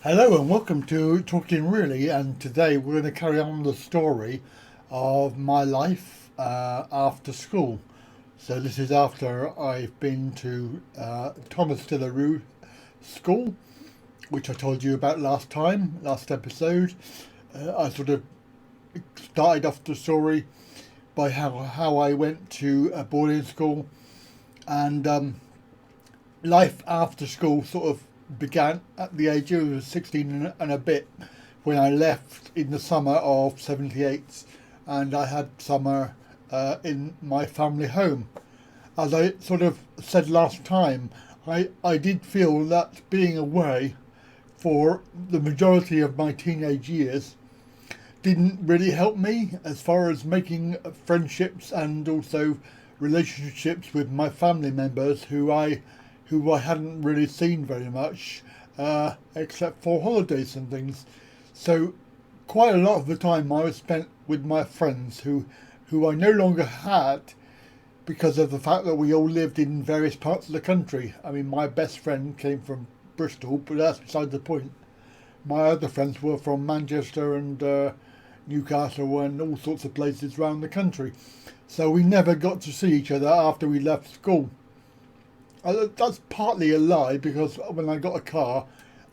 Hello and welcome to Talking Really, and today we're going to carry on the story of my life after school. So this is after I've been to Thomas Delarue School, which I told you about last episode. I sort of started off the story by how I went to a boarding school, and life after school sort of began at the age of 16 and a bit, when I left in the summer of 78, and I had summer in my family home. As I sort of said last time, I did feel that being away for the majority of my teenage years didn't really help me as far as making friendships and also relationships with my family members who I hadn't really seen very much, except for holidays and things. So quite a lot of the time I was spent with my friends who I no longer had, because of the fact that we all lived in various parts of the country. I mean, my best friend came from Bristol, but that's beside the point. My other friends were from Manchester and Newcastle and all sorts of places around the country. So we never got to see each other after we left school. That's partly a lie, because when I got a car,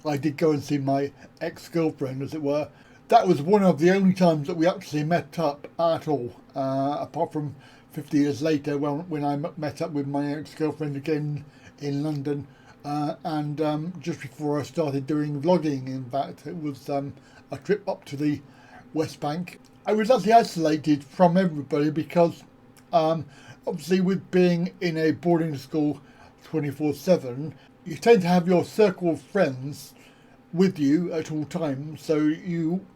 I did go and see my ex-girlfriend, as it were. That was one of the only times that we actually met up at all, apart from 50 years later when I met up with my ex-girlfriend again in London, and just before I started doing vlogging. In fact, it was a trip up to the West Bank. I was actually isolated from everybody because obviously, with being in a boarding school 24/7, you tend to have your circle of friends with you at all times. So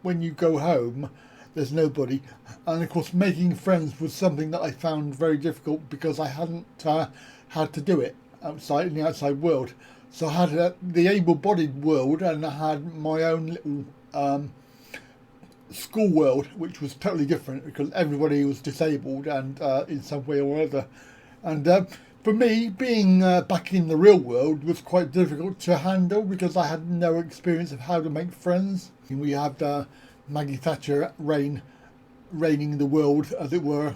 when you go home, there's nobody. And of course, making friends was something that I found very difficult because I hadn't had to do it outside in the outside world. So I had the able-bodied world, and I had my own little school world, which was totally different because everybody was disabled and in some way or other. And for me, being back in the real world was quite difficult to handle because I had no experience of how to make friends. We had Maggie Thatcher reigning the world, as it were,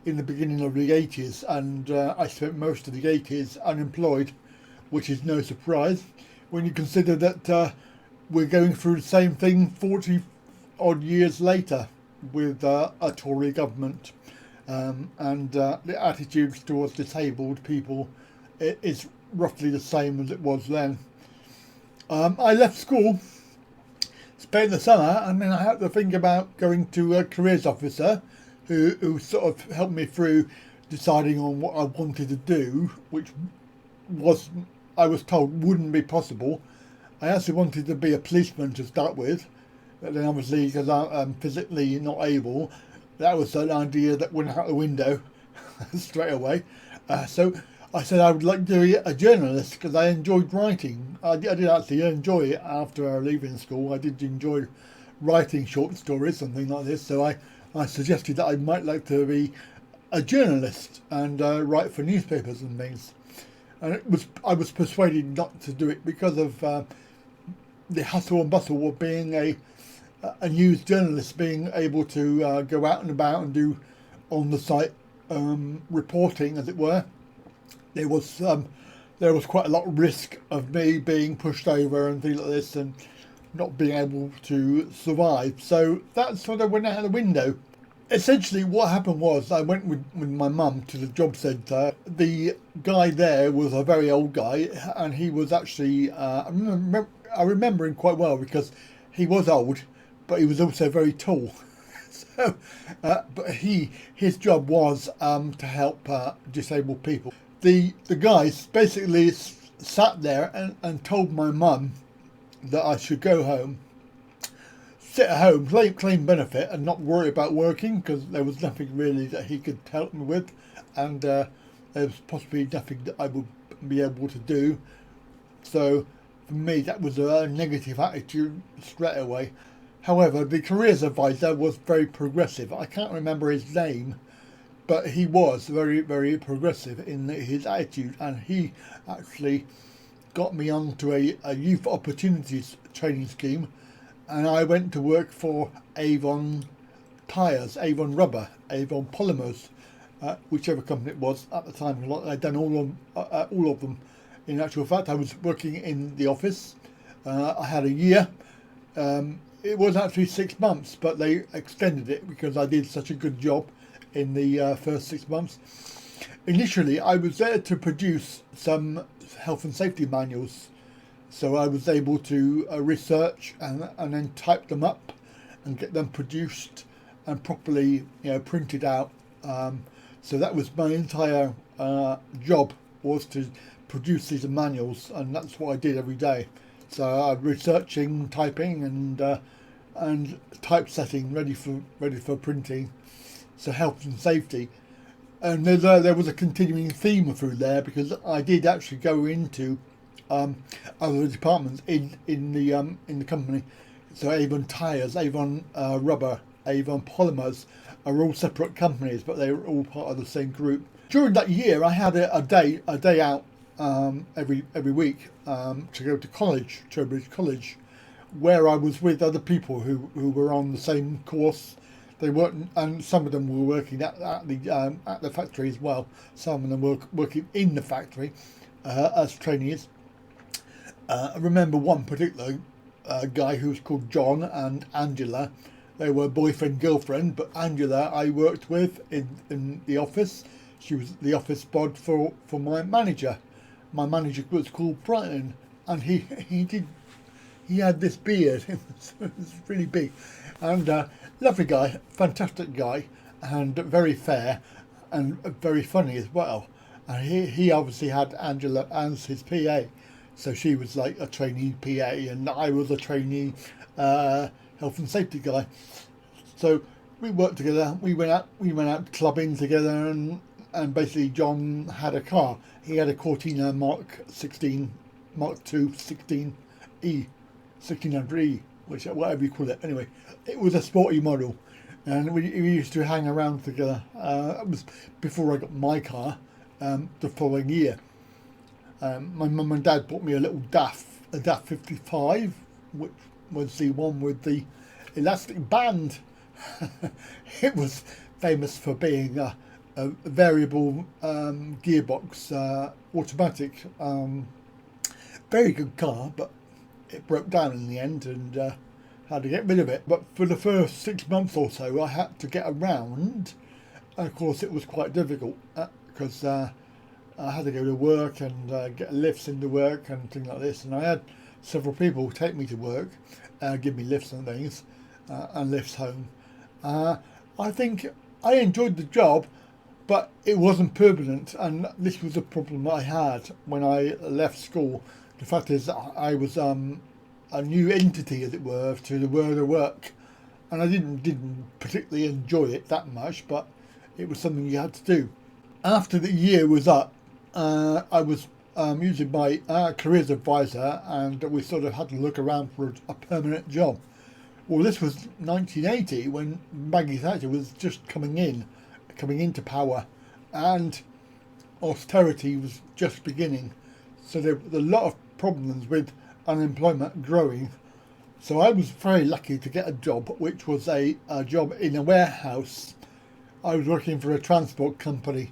in the beginning of the 80s, and I spent most of the 80s unemployed, which is no surprise when you consider that we're going through the same thing 40 odd years later with a Tory government. And the attitudes towards disabled people is roughly the same as it was then. I left school, spent the summer, and then I had to think about going to a careers officer who sort of helped me through deciding on what I wanted to do, which was, I was told, wouldn't be possible. I actually wanted to be a policeman to start with, but then obviously, because I'm physically not able, that was an idea that went out the window straight away. So I said I would like to be a journalist because I enjoyed writing. I did actually enjoy it after leaving school. I did enjoy writing short stories, something like this. So I suggested that I might like to be a journalist and write for newspapers and things. And I was persuaded not to do it because of the hustle and bustle of being a news journalist, being able to go out and about and do on the site reporting, as it were. There was quite a lot of risk of me being pushed over and things like this, and not being able to survive. So that sort of went out the window. Essentially, what happened was I went with my mum to the job centre. The guy there was a very old guy, and he was actually I remember him quite well because he was old, but he was also very tall. So, but his job was to help disabled people. The guys basically sat there and told my mum that I should go home, sit at home, claim benefit, and not worry about working because there was nothing really that he could help me with, and there was possibly nothing that I would be able to do. So for me, that was a negative attitude straight away. However, the careers advisor was very progressive. I can't remember his name, but he was very, very progressive in his attitude, and he actually got me onto a youth opportunities training scheme, and I went to work for Avon tyres, Avon rubber, Avon polymers, whichever company it was at the time. I'd done all of them. In actual fact, I was working in the office. I had a year. It was actually 6 months, but they extended it because I did such a good job in the first 6 months. Initially, I was there to produce some health and safety manuals. So I was able to research and then type them up and get them produced and properly, printed out. So that was my entire job, was to produce these manuals, and that's what I did every day. So I was researching, typing, and typesetting ready for printing. So health and safety, and there was a continuing theme through there, because I did actually go into other departments in the company. So Avon tyres, Avon rubber, Avon polymers are all separate companies, but they were all part of the same group. During that year, I had a day out every week to go to college, Trowbridge College, where I was with other people who were on the same course. They weren't, and some of them were working at the factory as well. Some of them were working in the factory as trainees. I remember one particular guy who was called John and Angela. They were boyfriend girlfriend, but Angela I worked with in the office. She was the office bod for my manager. My manager was called Brian, and he had this beard. It was really big, and lovely guy, fantastic guy, and very fair, and very funny as well. And he obviously had Angela as his PA, so she was like a trainee PA, and I was a trainee health and safety guy. So we worked together. We went out clubbing together, and basically John had a car. He had a Cortina Mark II 16E, 1600E, which whatever you call it. Anyway, it was a sporty model, and we used to hang around together. It was before I got my car the following year. My mum and dad bought me a little a DAF 55, which was the one with the elastic band. It was famous for being a variable gearbox, automatic. Very good car, but it broke down in the end, and had to get rid of it. But for the first 6 months or so, I had to get around. And of course, it was quite difficult because I had to go to work and get lifts into work and things like this. And I had several people take me to work, give me lifts and things, and lifts home. I think I enjoyed the job, but it wasn't permanent, and this was a problem I had when I left school. The fact is, I was a new entity, as it were, to the world of work, and I didn't particularly enjoy it that much, but it was something you had to do. After the year was up, I was using my careers advisor, and we sort of had to look around for a permanent job. Well, this was 1980, when Maggie Thatcher was just coming into power, and austerity was just beginning. So there were a lot of problems with unemployment growing. So I was very lucky to get a job, which was a job in a warehouse. I was working for a transport company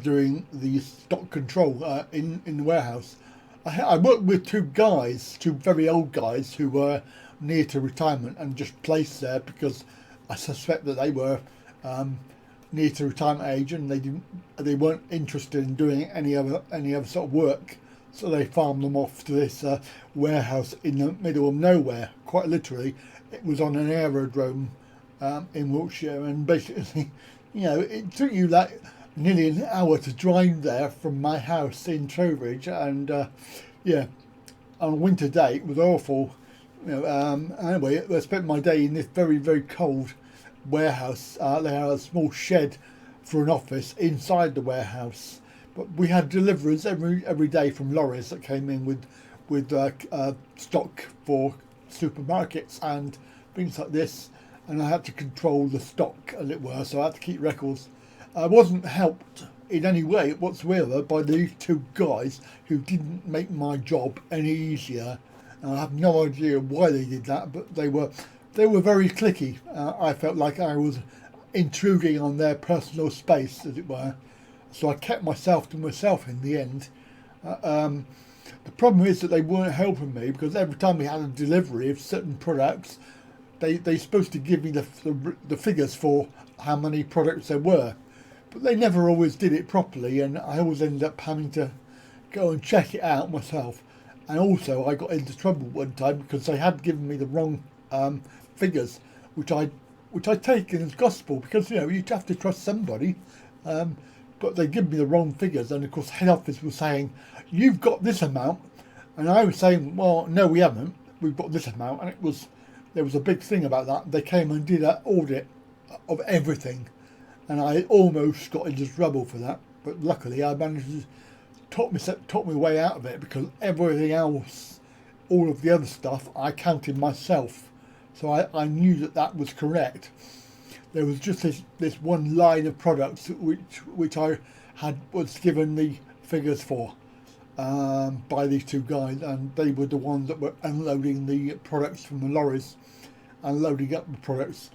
doing the stock control in the warehouse. I worked with two very old guys who were near to retirement and just placed there because I suspect that they were near to retirement age, and they weren't interested in doing any other sort of work, so they farmed them off to this warehouse in the middle of nowhere. Quite literally, it was on an aerodrome in Wiltshire, and basically, it took you like nearly an hour to drive there from my house in Trowbridge, and on a winter day it was awful. Anyway, I spent my day in this very, very cold warehouse. They had a small shed for an office inside the warehouse, but we had deliveries every day from lorries that came in with stock for supermarkets and things like this, and I had to control the stock, as it were, so I had to keep records. I wasn't helped in any way whatsoever by these two guys who didn't make my job any easier. And I have no idea why they did that, but they were very cliquey. I felt like I was intruding on their personal space, as it were. So I kept myself to myself in the end. The problem is that they weren't helping me, because every time we had a delivery of certain products, they're supposed to give me the figures for how many products there were. But they never always did it properly, and I always ended up having to go and check it out myself. And also I got into trouble one time because they had given me the wrong figures, which I taken as gospel, because you have to trust somebody. But they give me the wrong figures, and of course head office was saying, "You've got this amount," and I was saying, "Well, no, we haven't. We've got this amount." And there was a big thing about that. They came and did an audit of everything, and I almost got into trouble for that. But luckily, I managed to talk my way out of it, because everything else, all of the other stuff, I counted myself, so I knew that was correct. There was just this one line of products which I was given the figures for by these two guys, and they were the ones that were unloading the products from the lorries and loading up the products.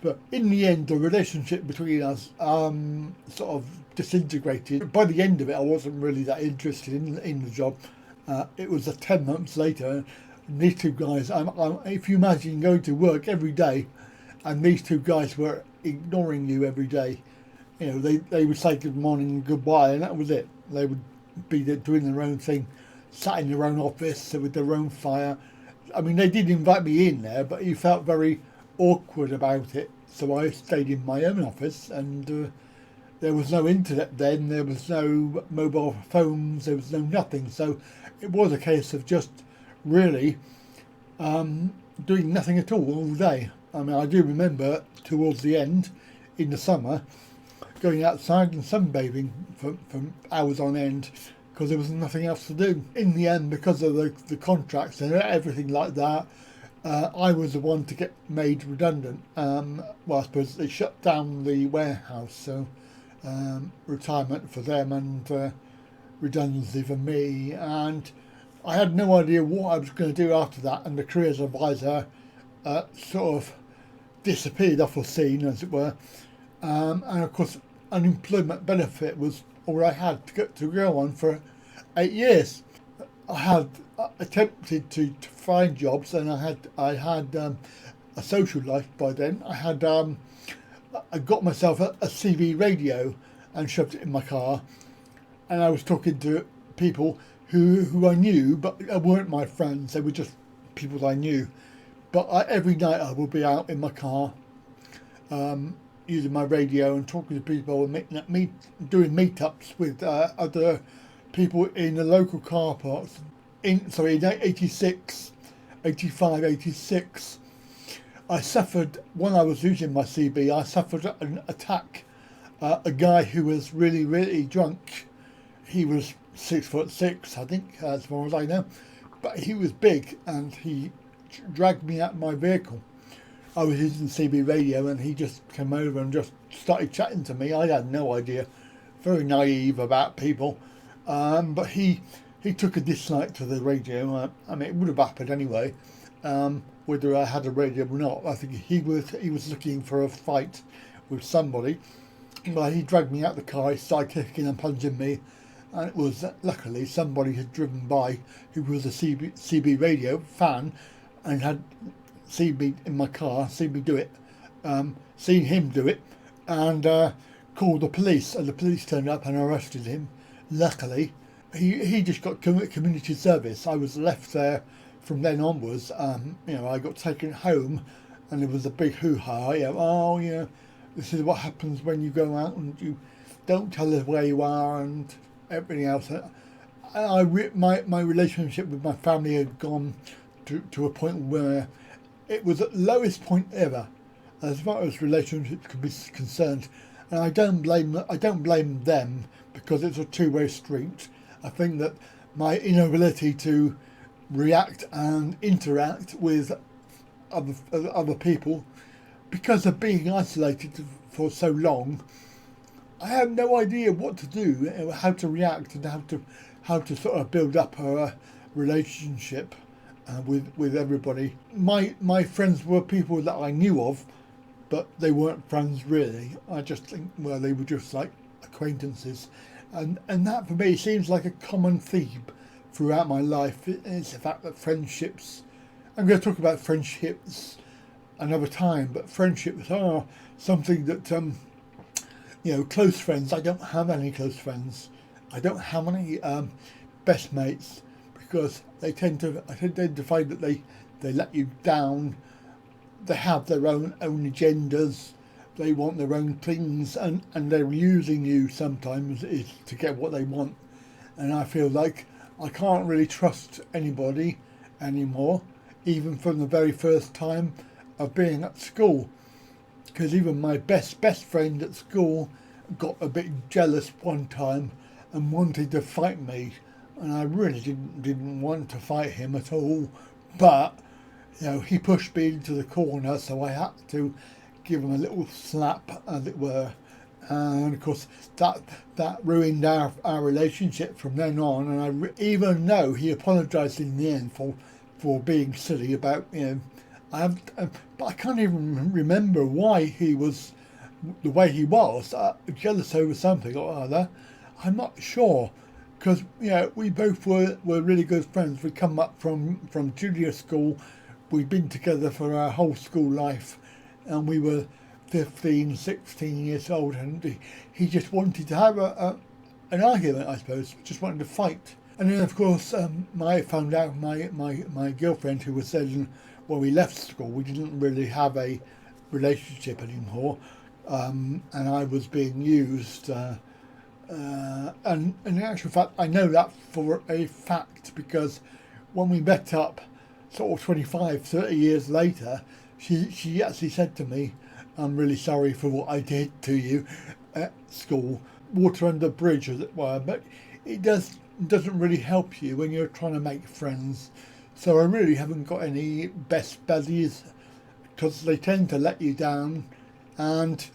But in the end, the relationship between us sort of disintegrated. By the end of it, I wasn't really that interested in the job. It was 10 months later, and these two guys, if you imagine going to work every day, and these two guys were ignoring you every day. They would say good morning and goodbye, and that was it. They would be there doing their own thing, sat in their own office with their own fire. I mean, they did invite me in there, but you felt very awkward about it. So I stayed in my own office, and there was no internet then, there was no mobile phones, there was no nothing. So it was a case of just really doing nothing at all day. I mean, I do remember towards the end, in the summer, going outside and sunbathing for hours on end, because there was nothing else to do. In the end, because of the contracts and everything like that, I was the one to get made redundant. Well, I suppose they shut down the warehouse, so retirement for them and redundancy for me. And I had no idea what I was going to do after that, and the careers advisor sort of disappeared off the scene, as it were. And of course, unemployment benefit was all I had to go on for 8 years. I had attempted to find jobs, and I had a social life by then. I got myself a CB radio and shoved it in my car, and I was talking to people who I knew, but weren't my friends. They were just people I knew. But every night I would be out in my car, using my radio and talking to people, and doing meetups with other people in the local car parks. In 86, 85, 86, I suffered, when I was using my CB, I suffered an attack. A guy who was really, really drunk. He was 6'6", I think, as far as I know. But he was big, and he dragged me out of my vehicle. I was using CB radio, and he just came over and just started chatting to me. I had no idea. Very naive about people. But he took a dislike to the radio. I mean, it would have happened anyway, whether I had a radio or not. I think he was looking for a fight with somebody. But he dragged me out the car, he started kicking and punching me, and it was luckily somebody had driven by who was a CB radio fan and had seen me in my car, seen me do it, seen him do it, and called the police, and the police turned up and arrested him. Luckily, he just got community service. I was left there from then onwards. I got taken home, and there was a big hoo-ha. This is what happens when you go out and you don't tell us where you are and everything else. My relationship with my family had gone to a point where it was at the lowest point ever, as far as relationships could be concerned. And I don't blame them, because it's a two-way street. I think that my inability to react and interact with other people, because of being isolated for so long, I have no idea what to do, how to react, and how to sort of build up a relationship with everybody. My friends were people that I knew of, but they weren't friends really. I just think, well, they were just like acquaintances, and that for me seems like a common theme throughout my life. It's the fact that friendships. I'm going to talk about friendships another time, but friendships are something that close friends. I don't have any close friends. I don't have any best mates because I tend to find that they let you down. They have their own agendas. They want their own things, and they're using you sometimes is to get what they want. And I feel like I can't really trust anybody anymore, even from the very first time of being at school. Because even my best friend at school got a bit jealous one time and wanted to fight me, and I really didn't want to fight him at all. But he pushed me into the corner, so I had to give him a little slap, as it were. And of course, that ruined our relationship from then on. And even though he apologised in the end for being silly about but I can't even remember why he was the way he was, jealous over something or other. I'm not sure, because we both were really good friends. We come up from junior school. We'd been together for our whole school life, and we were 15, 16 years old, and he just wanted to have an argument, I suppose, just wanted to fight. And then, of course, I found out my girlfriend, who was then, when we left school, we didn't really have a relationship anymore, and I was being used. And in actual fact, I know that for a fact, because when we met up sort of 25, 30 years later, she actually said to me, "I'm really sorry for what I did to you at school." Water under the bridge, as it were, but it doesn't really help you when you're trying to make friends. So I really haven't got any best buddies, because they tend to let you down. And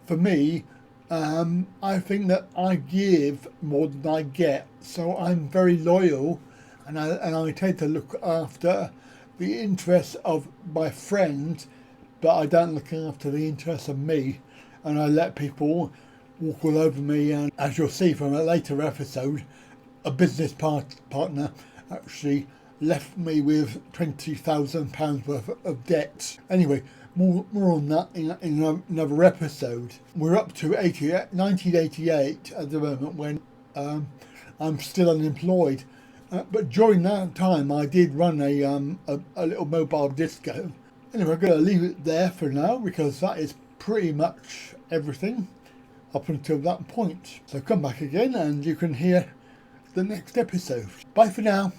for me, I think that I give more than I get, so I'm very loyal, and I tend to look after the interests of my friend, but I don't look after the interests of me, and I let people walk all over me. And as you'll see from a later episode, a business partner actually left me with £20,000 worth of debt. Anyway, more on that in another episode. We're up to 1988 at the moment, when I'm still unemployed. But during that time, I did run a little mobile disco. Anyway, I'm going to leave it there for now, because that is pretty much everything up until that point. So come back again and you can hear the next episode. Bye for now.